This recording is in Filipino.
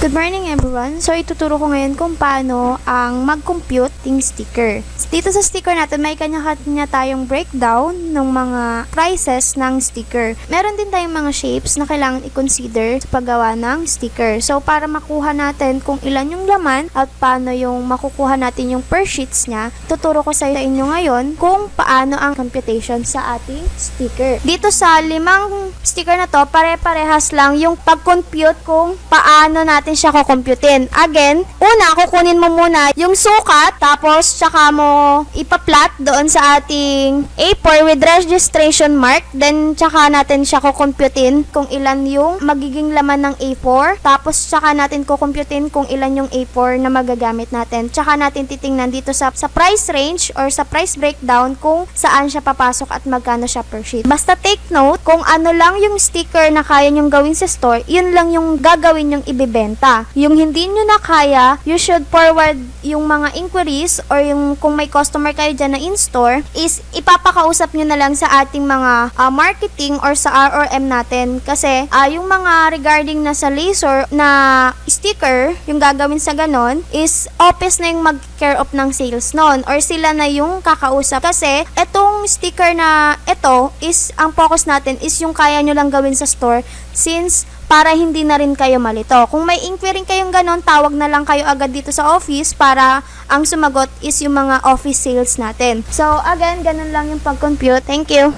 Good morning everyone! So ituturo ko ngayon kung paano ang mag-compute ng sticker. Dito sa sticker natin may kanya-kanya tayong breakdown ng mga prices ng sticker. Meron din tayong mga shapes na kailangan i-consider sa paggawa ng sticker. So para makuha natin kung ilan yung laman at paano yung makukuha natin yung per sheets niya, tuturo ko sa inyo ngayon kung paano ang computation sa ating sticker. Dito sa 5 sticker na to, pare-parehas lang yung pag-compute kung paano natin siya kukumputin. Again, una, kukunin mo muna yung sukat, tapos tsaka mo ipa-plot doon sa ating A4 with registration mark, then tsaka natin siya kukumputin kung ilan yung magiging laman ng A4, tapos tsaka natin kukumputin kung ilan yung A4 na magagamit natin. Tsaka natin titingnan dito sa price range or sa price breakdown kung saan siya papasok at magkano siya per sheet. Basta take note, kung ano lang yung sticker na kaya nyong gawin sa store, yun lang yung gagawin yung ibibenta. Yung hindi nyo na kaya, you should forward yung mga inquiries or yung kung may customer kayo dyan na in-store, is ipapakausap nyo na lang sa ating mga marketing or sa RRM natin. Kasi yung mga regarding na sa laser na sticker, yung gagawin sa ganon, is office na yung mag-care of ng sales nun or sila na yung kakausap. Kasi etong sticker na ito is, ang focus natin is yung kaya nyo lang gawin sa store, since para hindi na rin kayo malito. Kung may inquiry kayong ganon, tawag na lang kayo agad dito sa office para ang sumagot is yung mga office sales natin. So again, ganon lang yung pag-compute. Thank you!